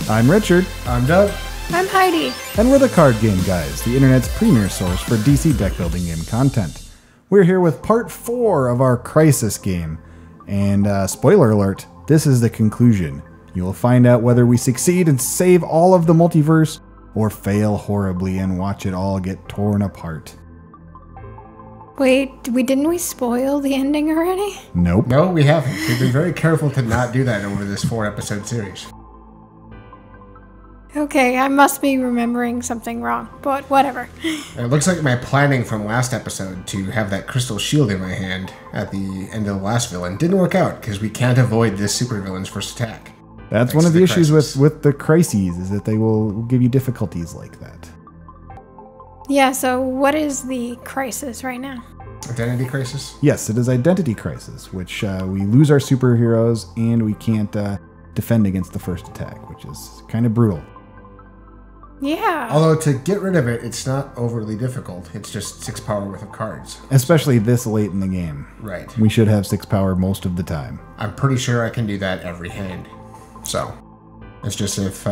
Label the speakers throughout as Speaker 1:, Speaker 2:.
Speaker 1: I'm Richard.
Speaker 2: I'm Doug.
Speaker 3: I'm Heidi.
Speaker 1: And we're the Card Game Guys, the internet's premier source for DC deck building game content. We're here with part 4 of our Crisis game. And spoiler alert, this is the conclusion. You will find out whether we succeed and save all of the multiverse or fail horribly and watch it all get torn apart.
Speaker 3: Wait, didn't we spoil the ending already?
Speaker 1: Nope.
Speaker 2: No, we haven't. We've been very careful to not do that over this 4-episode series.
Speaker 3: Okay, I must be remembering something wrong, but whatever.
Speaker 2: It looks like my planning from last episode to have that crystal shield in my hand at the end of the last villain didn't work out because we can't avoid this supervillain's first attack.
Speaker 1: That's one of the issues with the crises, is that they will give you difficulties like that.
Speaker 3: Yeah, so what is the crisis right now?
Speaker 2: Identity crisis?
Speaker 1: Yes, it is Identity Crisis, which we lose our superheroes and we can't defend against the first attack, which is kind of brutal.
Speaker 3: Yeah.
Speaker 2: Although to get rid of it, it's not overly difficult. It's just 6 power worth of cards.
Speaker 1: Especially this late in the game.
Speaker 2: Right.
Speaker 1: We should have 6 power most of the time.
Speaker 2: I'm pretty sure I can do that every hand. So, it's just if...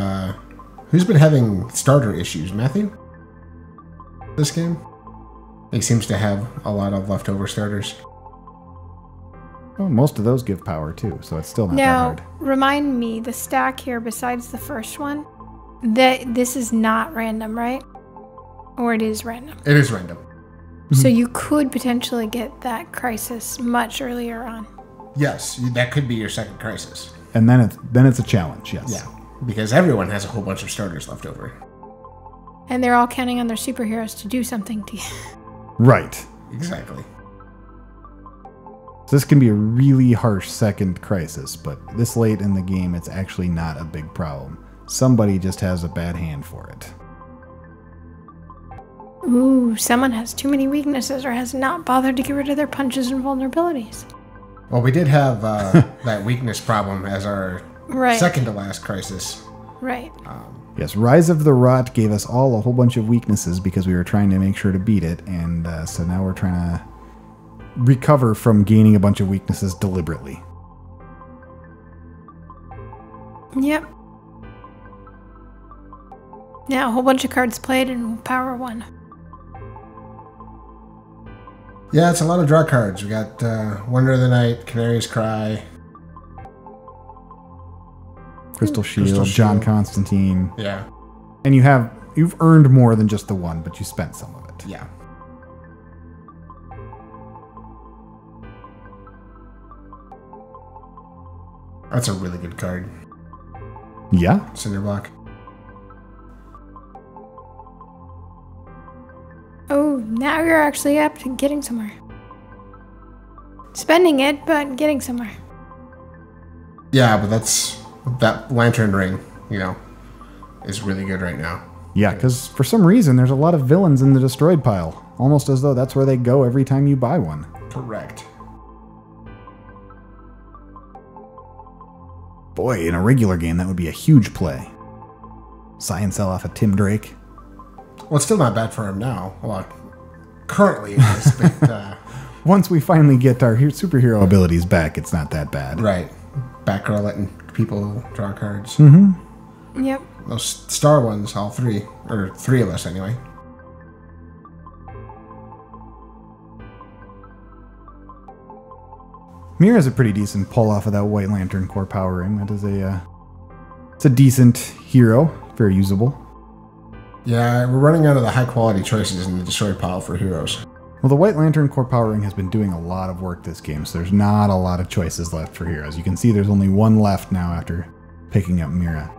Speaker 2: who's been having starter issues? Matthew? This game? He seems to have a lot of leftover starters.
Speaker 1: Well, most of those give power too, so it's still not that
Speaker 3: now,
Speaker 1: hard.
Speaker 3: remind me, the stack here besides the first one, that this is not random, right? Or it is random?
Speaker 2: It is random.
Speaker 3: So you could potentially get that crisis much earlier on.
Speaker 2: Yes, that could be your second crisis.
Speaker 1: And then it's a challenge, yes.
Speaker 2: Yeah, because everyone has a whole bunch of starters left over.
Speaker 3: And they're all counting on their superheroes to do something to you.
Speaker 1: Right.
Speaker 2: Exactly.
Speaker 1: So this can be a really harsh second crisis, but this late in the game, it's actually not a big problem. Somebody just has a bad hand for it.
Speaker 3: Ooh, someone has too many weaknesses or has not bothered to get rid of their punches and vulnerabilities.
Speaker 2: Well, we did have that weakness problem as our second to last crisis.
Speaker 3: Right.
Speaker 1: Yes, Rise of the Rot gave us all a whole bunch of weaknesses because we were trying to make sure to beat it, and so now we're trying to recover from gaining a bunch of weaknesses deliberately.
Speaker 3: Yep. Now a whole bunch of cards played and power 1.
Speaker 2: Yeah, it's a lot of draw cards. We got Wonder of the Night, Canary's Cry,
Speaker 1: Crystal Shield, John Constantine.
Speaker 2: Yeah.
Speaker 1: And you've earned more than just the one, but you spent some of it.
Speaker 2: Yeah. That's a really good card.
Speaker 1: Yeah?
Speaker 2: Cinderblock.
Speaker 3: Oh, now you're actually up to getting somewhere. Spending it, but getting somewhere.
Speaker 2: Yeah, but that lantern ring, is really good right now.
Speaker 1: Yeah, because for some reason there's a lot of villains in the destroyed pile. Almost as though that's where they go every time you buy one.
Speaker 2: Correct.
Speaker 1: Boy, in a regular game that would be a huge play. Science sell off a Tim Drake.
Speaker 2: Well, it's still not bad for him now. Well, currently it is, but...
Speaker 1: Once we finally get our superhero abilities back, it's not that bad.
Speaker 2: Right. Batgirl letting people draw cards.
Speaker 1: Mm-hmm.
Speaker 3: Yep.
Speaker 2: Those star ones, all 3. Or 3 of us, anyway.
Speaker 1: Mira's a pretty decent pull off of that White Lantern core powering. That is it's a decent hero. Very usable.
Speaker 2: Yeah, we're running out of the high-quality choices in the destroyed pile for heroes.
Speaker 1: Well, the White Lantern core powering has been doing a lot of work this game, so there's not a lot of choices left for heroes. You can see there's only one left now after picking up Mira.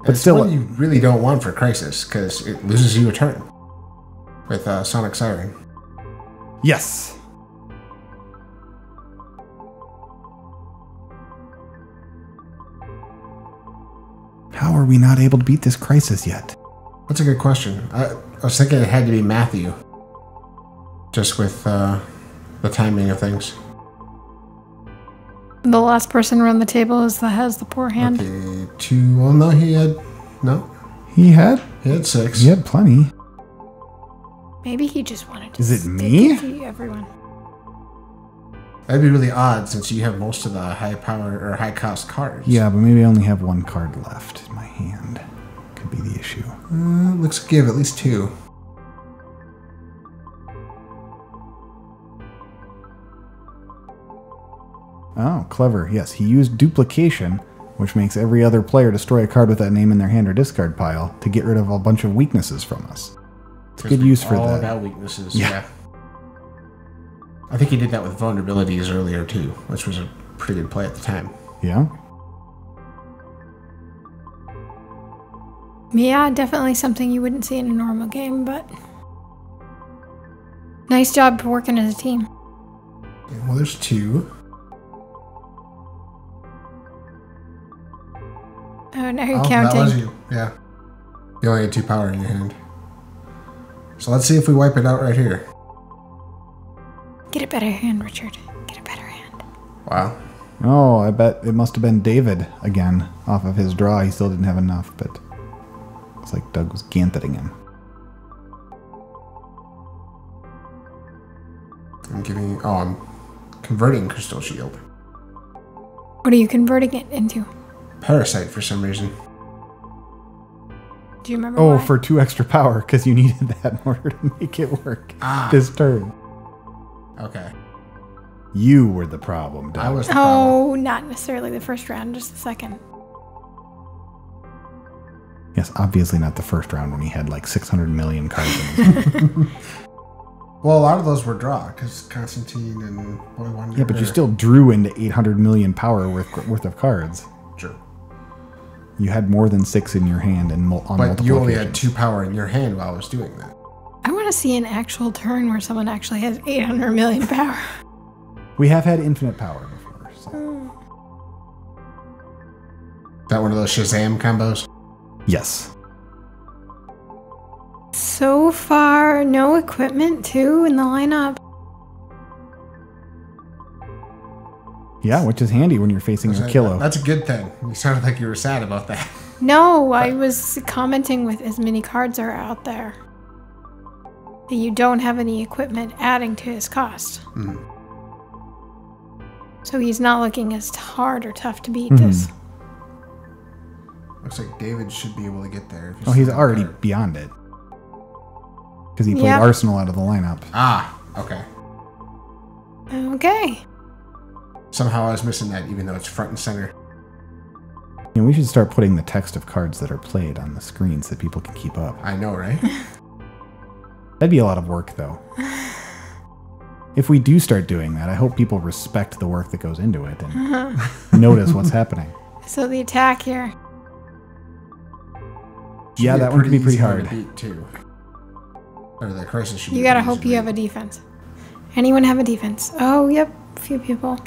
Speaker 2: But it's still, one you really don't want for Crisis, because it loses you a turn with Sonic Siren.
Speaker 1: Yes. How are we not able to beat this Crisis yet?
Speaker 2: That's a good question. I was thinking it had to be Matthew. Just with the timing of things.
Speaker 3: The last person around the table has the poor hand.
Speaker 2: Okay, 2... Well, no, he had... No.
Speaker 1: He had
Speaker 2: 6.
Speaker 1: He had plenty.
Speaker 3: Maybe he just wanted to
Speaker 1: Is it
Speaker 3: stick
Speaker 1: me?
Speaker 3: it to everyone.
Speaker 2: That'd be really odd since you have most of the high power or high cost cards.
Speaker 1: Yeah, but maybe I only have one card left in my hand. Could be the issue.
Speaker 2: Looks like you have at least 2.
Speaker 1: Oh, clever. Yes, he used duplication, which makes every other player destroy a card with that name in their hand or discard pile to get rid of a bunch of weaknesses from us. It's good use for that.
Speaker 2: All about weaknesses, yeah. I think he did that with vulnerabilities earlier, too, which was a pretty good play at the time.
Speaker 1: Yeah?
Speaker 3: Yeah, definitely something you wouldn't see in a normal game, but nice job for working as a team.
Speaker 2: Well, there's 2.
Speaker 3: Oh, now you're counting.
Speaker 2: That was you, yeah. You only had 2 power in your hand. So let's see if we wipe it out right here.
Speaker 3: Get a better hand, Richard. Get a better hand.
Speaker 2: Wow.
Speaker 1: Oh, I bet it must have been David again. Off of his draw, he still didn't have enough, but it's like Doug was gantheting him.
Speaker 2: I'm converting Crystal Shield.
Speaker 3: What are you converting it into?
Speaker 2: Parasite for some reason.
Speaker 3: Do you remember
Speaker 1: Oh,
Speaker 3: why?
Speaker 1: for 2 extra power, because you needed that in order to make it work this turn.
Speaker 2: Okay.
Speaker 1: You were the problem, Doug.
Speaker 2: I was the problem.
Speaker 3: Oh, not necessarily the first round, just the second.
Speaker 1: Yes, obviously not the first round when he had like 600 million cards in his hand.
Speaker 2: Well, a lot of those were draw, because Constantine and Boy Wonder...
Speaker 1: Yeah, but you still drew into 800 million power worth of cards.
Speaker 2: True.
Speaker 1: You had more than 6 in your hand and on multiple
Speaker 2: But you only had
Speaker 1: occasions.
Speaker 2: 2 power in your hand while I was doing that.
Speaker 3: I want to see an actual turn where someone actually has 800 million power.
Speaker 1: We have had infinite power before. So.
Speaker 2: That one of those Shazam combos?
Speaker 1: Yes.
Speaker 3: So far, no equipment, too, in the lineup.
Speaker 1: Yeah, which is handy when you're facing a kilo.
Speaker 2: That's a good thing. You sounded like you were sad about that.
Speaker 3: No, I was commenting with as many cards are out there. That you don't have any equipment adding to his cost.
Speaker 2: Mm.
Speaker 3: So he's not looking as hard or tough to beat this.
Speaker 2: Looks like David should be able to get there.
Speaker 1: Oh, he's already beyond it. Because he played Arsenal out of the lineup.
Speaker 2: Ah, okay.
Speaker 3: Okay.
Speaker 2: Somehow I was missing that, even though it's front and center.
Speaker 1: You know, we should start putting the text of cards that are played on the screen so that people can keep up.
Speaker 2: I know, right?
Speaker 1: That'd be a lot of work, though. If we do start doing that, I hope people respect the work that goes into it and notice what's happening.
Speaker 3: So the attack here.
Speaker 1: Yeah, that one could be pretty hard.
Speaker 2: To beat too. Or the crisis should
Speaker 3: You gotta hope you have a defense. Anyone have a defense? Oh, yep. A few people.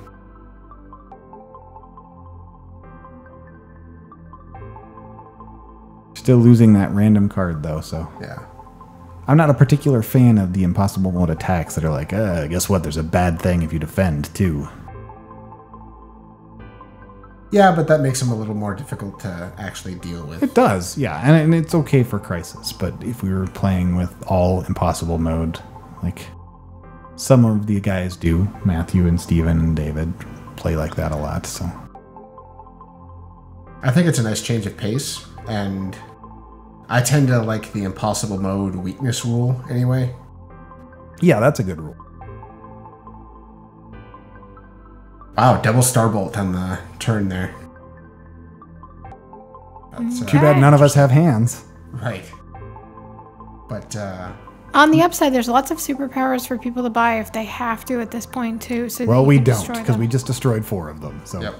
Speaker 1: Still losing that random card, though, so...
Speaker 2: Yeah.
Speaker 1: I'm not a particular fan of the impossible mode attacks that are like, guess what, there's a bad thing if you defend, too.
Speaker 2: Yeah, but that makes them a little more difficult to actually deal with.
Speaker 1: It does, yeah, and it's okay for Crisis, but if we were playing with all impossible mode, like some of the guys do, Matthew and Steven and David play like that a lot, so...
Speaker 2: I think it's a nice change of pace, and I tend to like the impossible mode weakness rule anyway.
Speaker 1: Yeah, that's a good rule.
Speaker 2: Wow, double Starbolt on the turn there. That's,
Speaker 1: Too bad none of us have hands.
Speaker 2: Right. But,
Speaker 3: on the upside, there's lots of superpowers for people to buy if they have to at this point, too. So
Speaker 1: Well,
Speaker 3: that
Speaker 1: we
Speaker 3: you can
Speaker 1: don't,
Speaker 3: destroy
Speaker 1: because
Speaker 3: them.
Speaker 1: we just destroyed 4 of them, so...
Speaker 2: Yep.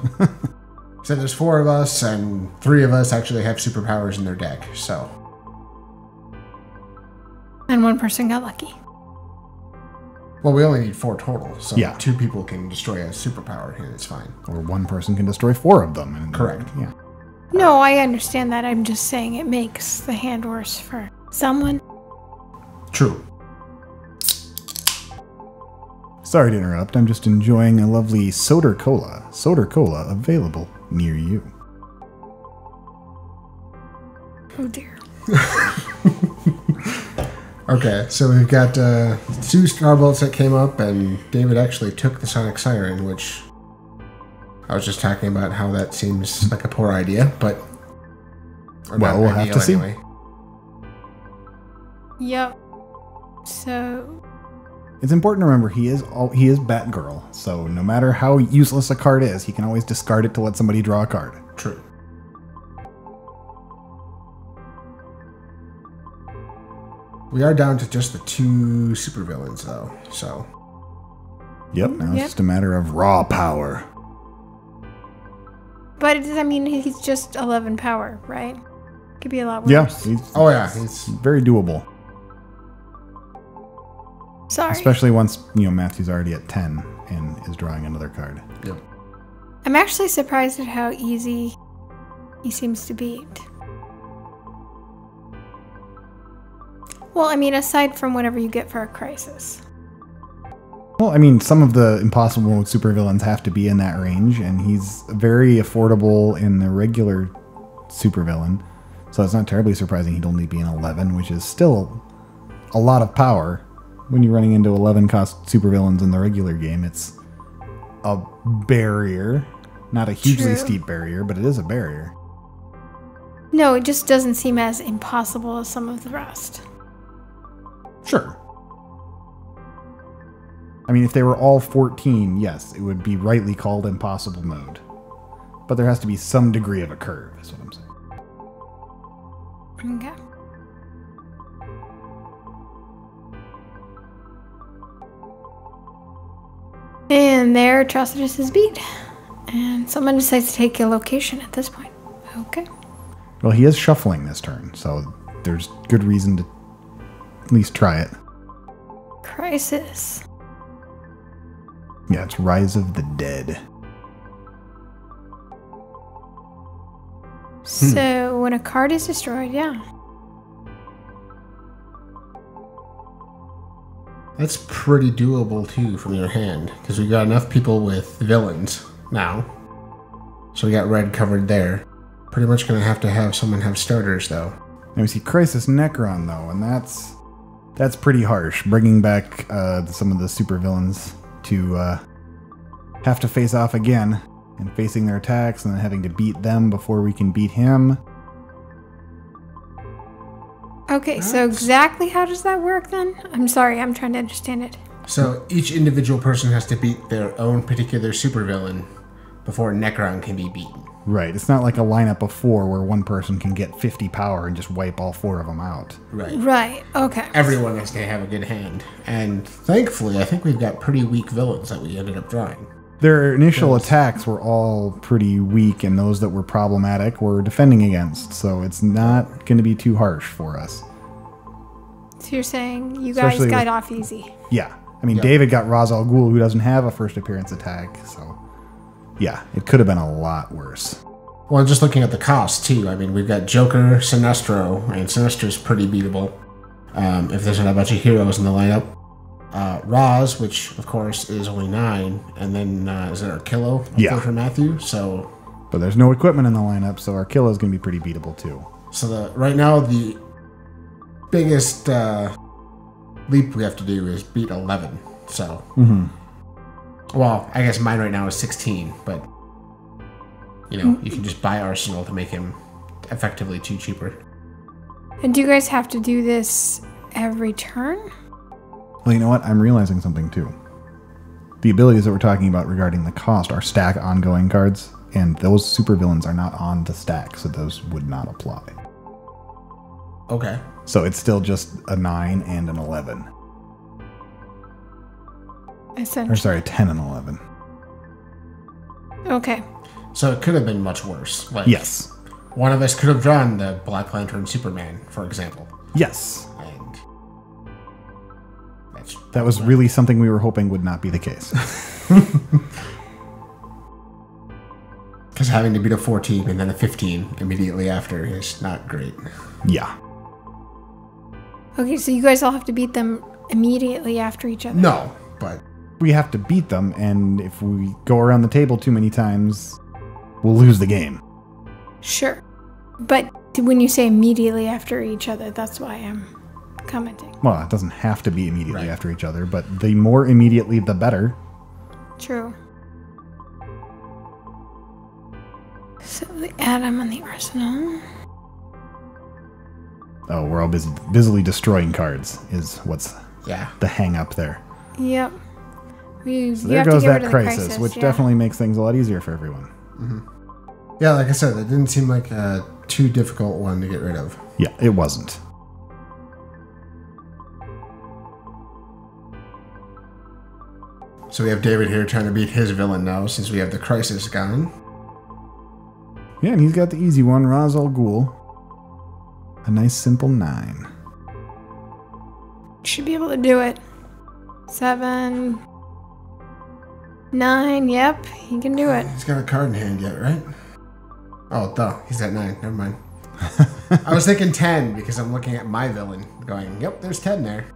Speaker 2: So there's 4 of us, and 3 of us actually have superpowers in their deck, so...
Speaker 3: And one person got lucky.
Speaker 2: Well, we only need 4 total, so
Speaker 1: Yeah.
Speaker 2: 2 people can destroy a superpower, and it's fine.
Speaker 1: Or one person can destroy 4 of them. And
Speaker 2: Correct.
Speaker 1: Yeah.
Speaker 3: No, I understand that. I'm just saying it makes the hand worse for someone.
Speaker 2: True.
Speaker 1: Sorry to interrupt. I'm just enjoying a lovely Soda Cola. Soda Cola available near you.
Speaker 3: Oh dear.
Speaker 2: Okay, so we've got 2 star bullets that came up, and David actually took the sonic siren, which I was just talking about how that seems like a poor idea, but
Speaker 1: well, we'll have to see.
Speaker 3: Yep. So
Speaker 1: It's important to remember he is Batgirl, so no matter how useless a card is, he can always discard it to let somebody draw a card.
Speaker 2: True. We are down to just the 2 supervillains, though, so...
Speaker 1: Yep, now it's just a matter of raw power.
Speaker 3: But it does, I mean, he's just 11 power, right? Could be a lot worse.
Speaker 1: Yeah,
Speaker 2: he's
Speaker 1: very doable.
Speaker 3: Sorry.
Speaker 1: Especially once, Matthew's already at 10 and is drawing another card.
Speaker 2: Yep.
Speaker 3: I'm actually surprised at how easy he seems to beat. Well, I mean, aside from whatever you get for a crisis.
Speaker 1: Well, I mean, some of the impossible supervillains have to be in that range, and he's very affordable in the regular supervillain. So it's not terribly surprising he'd only be an 11, which is still a lot of power. When you're running into 11 cost supervillains in the regular game, it's a barrier. Not a hugely steep barrier, but it is a barrier.
Speaker 3: No, it just doesn't seem as impossible as some of the rest.
Speaker 1: Sure. I mean, if they were all 14, yes, it would be rightly called impossible mode. But there has to be some degree of a curve, is what I'm saying.
Speaker 3: Okay. And there, Atrocitus is beat. And someone decides to take a location at this point. Okay.
Speaker 1: Well, he is shuffling this turn, so there's good reason to at least try it.
Speaker 3: Crisis.
Speaker 1: Yeah, it's Rise of the Dead.
Speaker 3: So when a card is destroyed, yeah.
Speaker 2: That's pretty doable, too, from your hand, because we got enough people with villains now. So we got red covered there. Pretty much going to have someone have starters, though.
Speaker 1: Now we see Crisis Nekron, though, and that's pretty harsh. Bringing back some of the supervillains to have to face off again, and facing their attacks, and then having to beat them before we can beat him.
Speaker 3: Okay, so exactly how does that work then? I'm sorry, I'm trying to understand it.
Speaker 2: So each individual person has to beat their own particular supervillain before Nekron can be beaten.
Speaker 1: Right, it's not like a lineup of 4 where one person can get 50 power and just wipe all 4 of them out.
Speaker 2: Right.
Speaker 3: Right, okay.
Speaker 2: Everyone has to have a good hand. And thankfully, I think we've got pretty weak villains that we ended up drawing.
Speaker 1: Their initial attacks were all pretty weak, and those that were problematic were defending against, so it's not going to be too harsh for us.
Speaker 3: So you're saying you guys got off easy?
Speaker 1: Yeah. I mean, David got Ra's al Ghul, who doesn't have a first appearance attack, so yeah, it could have been a lot worse.
Speaker 2: Well, just looking at the cost, too. I mean, we've got Joker, Sinestro, and Sinestro's pretty beatable if there's not a bunch of heroes in the lineup. Ra's, which, of course, is only 9, and then is it Arkillo up there for Matthew? So,
Speaker 1: but there's no equipment in the lineup, so Arkillo is going to be pretty beatable, too.
Speaker 2: So right now, the biggest leap we have to do is beat 11. So, well, I guess mine right now is 16, but you can just buy Arsenal to make him effectively 2 cheaper.
Speaker 3: And do you guys have to do this every turn?
Speaker 1: Well, you know what? I'm realizing something, too. The abilities that we're talking about regarding the cost are stack ongoing cards, and those supervillains are not on the stack, so those would not apply.
Speaker 2: Okay.
Speaker 1: So it's still just a 9 and an 11. Or sorry, 10 and 11.
Speaker 3: Okay.
Speaker 2: So it could have been much worse. Like,
Speaker 1: yes.
Speaker 2: One of us could have drawn the Black Lantern Superman, for example.
Speaker 1: Yes.
Speaker 2: And
Speaker 1: that was really something we were hoping would not be the case.
Speaker 2: Because having to beat a 14 and then a 15 immediately after is not great.
Speaker 1: Yeah.
Speaker 3: Okay, so you guys all have to beat them immediately after each other?
Speaker 2: No, but
Speaker 1: we have to beat them, and if we go around the table too many times, we'll lose the game.
Speaker 3: Sure. But when you say immediately after each other, that's why I'm commenting.
Speaker 1: Well, it doesn't have to be immediately after each other, but the more immediately, the better.
Speaker 3: True. So the atom on the arsenal.
Speaker 1: Oh, we're all busily destroying cards is what's the hang up there.
Speaker 3: Yep.
Speaker 1: So there goes that crisis, which definitely makes things a lot easier for everyone.
Speaker 2: Mm-hmm. Yeah, like I said, it didn't seem like a too difficult one to get rid of.
Speaker 1: Yeah, it wasn't.
Speaker 2: So we have David here trying to beat his villain now, since we have the crisis gone.
Speaker 1: Yeah, and he's got the easy one, Ra's al Ghul. A nice simple 9.
Speaker 3: Should be able to do it. 7, 9. Yep, he can do it.
Speaker 2: He's got a card in hand yet, right? Oh, duh. He's at 9. Never mind. I was thinking 10 because I'm looking at my villain going, yep, there's 10 there.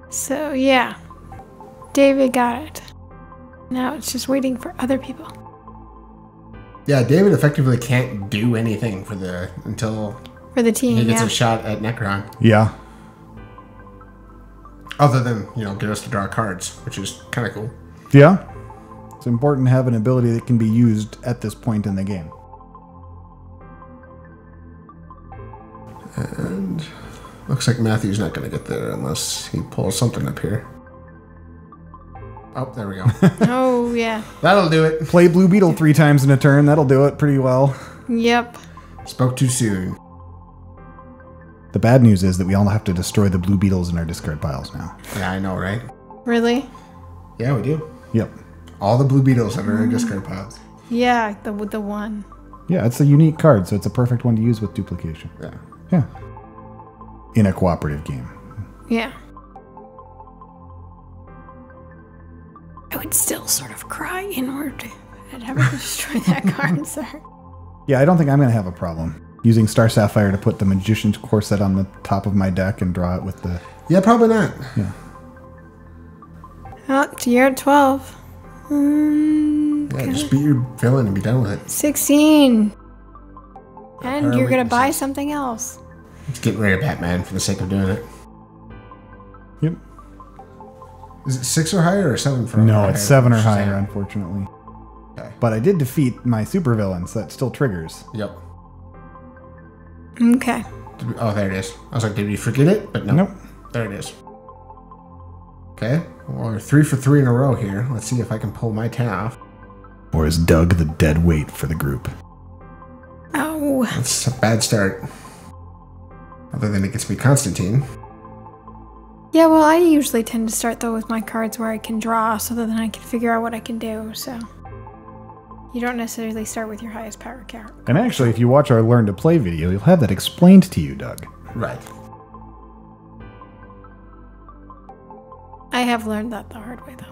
Speaker 3: So, yeah. David got it. Now it's just waiting for other people.
Speaker 2: Yeah, David effectively can't do anything until
Speaker 3: for the team,
Speaker 2: he gets a shot at Nekron.
Speaker 1: Yeah.
Speaker 2: Other than, get us to draw cards, which is kind of cool.
Speaker 1: Yeah. It's important to have an ability that can be used at this point in the game.
Speaker 2: And looks like Matthew's not going to get there unless he pulls something up here. Oh, there we go.
Speaker 3: Oh, yeah.
Speaker 2: That'll do it.
Speaker 1: Play Blue Beetle 3 times in a turn. That'll do it pretty well.
Speaker 3: Yep.
Speaker 2: Spoke too soon.
Speaker 1: The bad news is that we all have to destroy the Blue Beetles in our discard piles now.
Speaker 2: Yeah, I know, right?
Speaker 3: Really?
Speaker 2: Yeah, we do.
Speaker 1: Yep.
Speaker 2: All the Blue Beetles are in our discard piles.
Speaker 3: Yeah, the one.
Speaker 1: Yeah, it's a unique card, so it's a perfect one to use with duplication.
Speaker 2: Yeah.
Speaker 1: Yeah. In a cooperative game.
Speaker 3: Yeah. I would still sort of cry inward at having to destroy that card, sir.
Speaker 1: Yeah, I don't think I'm going to have a problem using Star Sapphire to put the Magician's Corset on the top of my deck and draw it with the...
Speaker 2: Yeah, probably not.
Speaker 1: Yeah.
Speaker 3: Oh, you're at 12.
Speaker 2: Yeah, just beat your villain and be done with it.
Speaker 3: 16. And you're going to buy something else.
Speaker 2: Just getting rid of Batman for the sake of doing it.
Speaker 1: Yep.
Speaker 2: Is it 6 or higher or 7 for
Speaker 1: No,
Speaker 2: higher?
Speaker 1: it's 7 or higher, unfortunately.
Speaker 2: Okay.
Speaker 1: But I did defeat my supervillain, so that still triggers.
Speaker 2: Yep.
Speaker 3: Okay.
Speaker 2: Oh, there it is. I was like, did we forget it? But no.
Speaker 1: Nope.
Speaker 2: There it is. Okay. Well, we're 3 for 3 in a row here. Let's see if I can pull my 10 off.
Speaker 1: Or is Doug the dead weight for the group?
Speaker 3: Oh.
Speaker 2: That's a bad start. Other than it gets me Constantine.
Speaker 3: Yeah, well, I usually tend to start, though, with my cards where I can draw so that then I can figure out what I can do, so... You don't necessarily start with your highest power character.
Speaker 1: And actually, if you watch our Learn to Play video, you'll have that explained to you, Doug.
Speaker 2: Right.
Speaker 3: I have learned that the hard way, though.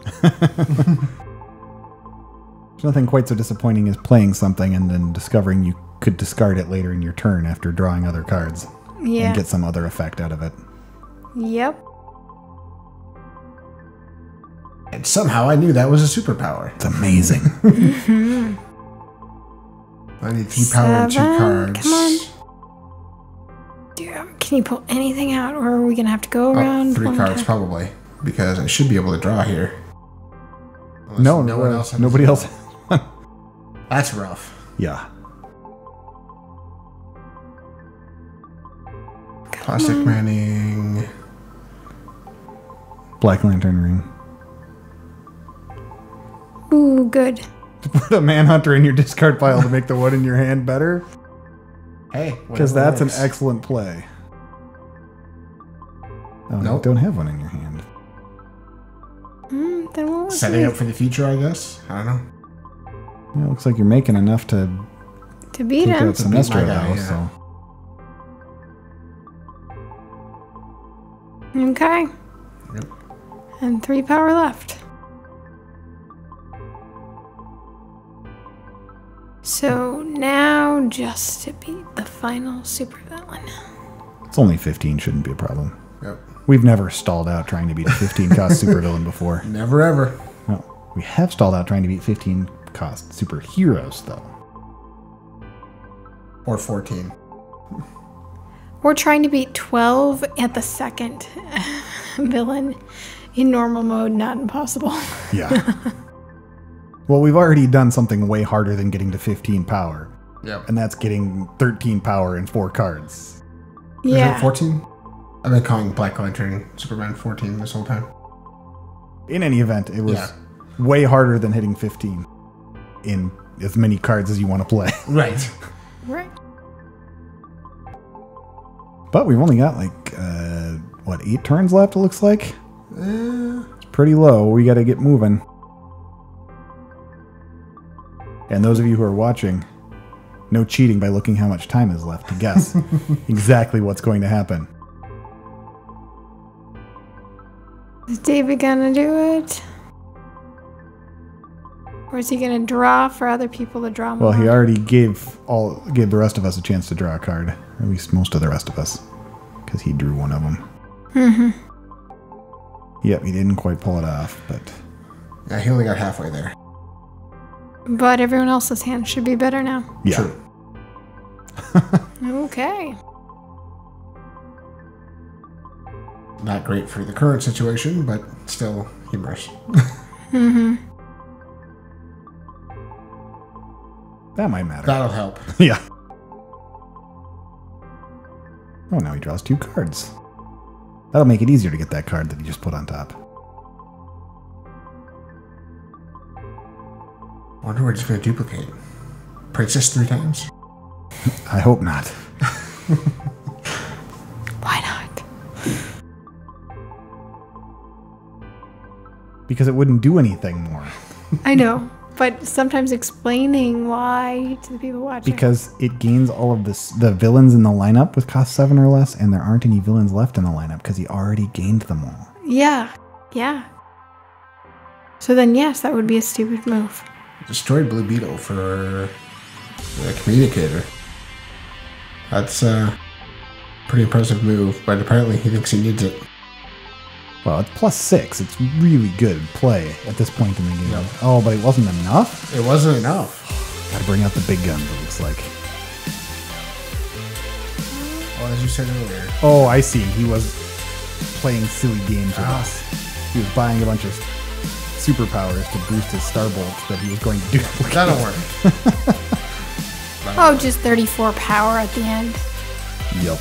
Speaker 1: There's nothing quite so disappointing as playing something and then discovering you could discard it later in your turn after drawing other cards.
Speaker 3: Yeah.
Speaker 1: And get some other effect out of it.
Speaker 3: Yep.
Speaker 2: And somehow I knew that was a superpower.
Speaker 1: It's amazing.
Speaker 2: I need 3 power and 2 cards.
Speaker 3: Come on. Can you pull anything out, or are we going to have to go around?
Speaker 2: 3 cards, probably. Because I should be able to draw here.
Speaker 1: Unless
Speaker 2: no one else has
Speaker 1: nobody else.
Speaker 2: That's rough.
Speaker 1: Yeah.
Speaker 2: Plastic Manning.
Speaker 1: Black Lantern ring.
Speaker 3: Ooh, good.
Speaker 1: To put a Manhunter in your discard pile to make the one in your hand better?
Speaker 2: Hey,
Speaker 1: because that's an excellent play. Oh,
Speaker 2: nope.
Speaker 1: You don't have one in your hand.
Speaker 3: Then what was
Speaker 2: setting up for the future, I guess. I don't know.
Speaker 1: Yeah, it looks like you're making enough to
Speaker 3: beat him.
Speaker 1: Out Sinestro
Speaker 2: guy,
Speaker 1: now, so.
Speaker 3: Okay.
Speaker 2: Yep.
Speaker 3: And 3 power left. So now just to beat the final supervillain.
Speaker 1: It's only 15, shouldn't be a problem.
Speaker 2: Yep.
Speaker 1: We've never stalled out trying to beat a 15-cost supervillain before.
Speaker 2: Never ever.
Speaker 1: No, we have stalled out trying to beat 15-cost superheroes, though.
Speaker 2: Or 14.
Speaker 3: Or trying to beat 12 at the second villain in normal mode, not impossible.
Speaker 1: Yeah. Well, we've already done something way harder than getting to 15 power.
Speaker 2: Yep.
Speaker 1: And that's getting 13 power in 4 cards.
Speaker 3: Yeah.
Speaker 2: 14? I've been calling Black Lantern Superman 14 this whole time.
Speaker 1: In any event, it was way harder than hitting 15 in as many cards as you want to play.
Speaker 2: Right.
Speaker 3: Right.
Speaker 1: But we've only got like, 8 turns left, it looks like? It's pretty low. We got to get moving. And those of you who are watching, no cheating by looking how much time is left to guess exactly what's going to happen.
Speaker 3: Is David gonna do it? Or is he gonna draw for other people to draw more?
Speaker 1: Well, he already gave the rest of us a chance to draw a card. Or at least most of the rest of us. Because he drew one of them. Mm-hmm. Yep, he didn't quite pull it off, but...
Speaker 2: Yeah, he only got halfway there.
Speaker 3: But everyone else's hand should be better now.
Speaker 1: Yeah.
Speaker 2: True.
Speaker 3: Okay.
Speaker 2: Not great for the current situation, but still humorous.
Speaker 3: Mm-hmm.
Speaker 1: That might matter.
Speaker 2: That'll help.
Speaker 1: Yeah. Oh, now he draws 2 cards. That'll make it easier to get that card that he just put on top.
Speaker 2: I wonder what he's going to duplicate. Princess 3 times?
Speaker 1: I hope not.
Speaker 3: Why not?
Speaker 1: Because it wouldn't do anything more.
Speaker 3: I know, but sometimes explaining why to the people watching.
Speaker 1: Because it gains all of the villains in the lineup with cost 7 or less, and there aren't any villains left in the lineup because he already gained them all.
Speaker 3: Yeah. So then, yes, that would be a stupid move.
Speaker 2: Destroyed Blue Beetle for the communicator. That's a pretty impressive move, but apparently he thinks he needs it.
Speaker 1: Well, it's +6. It's really good play at this point in the game.
Speaker 2: Yep.
Speaker 1: Oh, but it wasn't enough?
Speaker 2: It wasn't enough.
Speaker 1: Gotta bring out the big guns, it looks like.
Speaker 2: Well, as you said earlier.
Speaker 1: Oh, I see. He was playing silly games with us. He was buying a bunch of superpowers to boost his Starbolts that he was going to duplicate.
Speaker 2: That'll work.
Speaker 3: Oh, just 34 power at the end.
Speaker 1: Yep.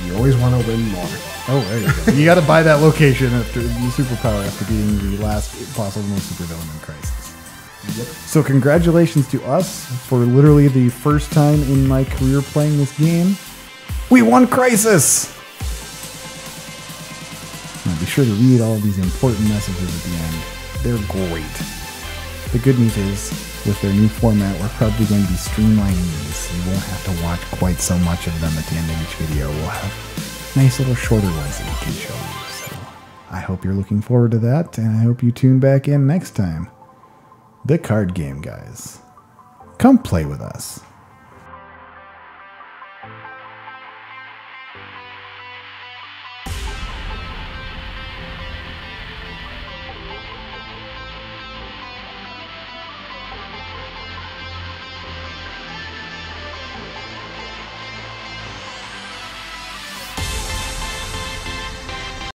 Speaker 2: You always want to win more.
Speaker 1: Oh, there you go. You got to buy that location after the superpower after beating the last possible supervillain in Crisis.
Speaker 2: Yep.
Speaker 1: So congratulations to us for literally the first time in my career playing this game. We won Crisis! Now be sure to read all of these important messages at the end. They're great. The good news is, with their new format, we're probably going to be streamlining these, so you won't have to watch quite so much of them at the end of each video. We'll have nice little shorter ones that we can show you. So I hope you're looking forward to that, and I hope you tune back in next time. The card game, guys. Come play with us.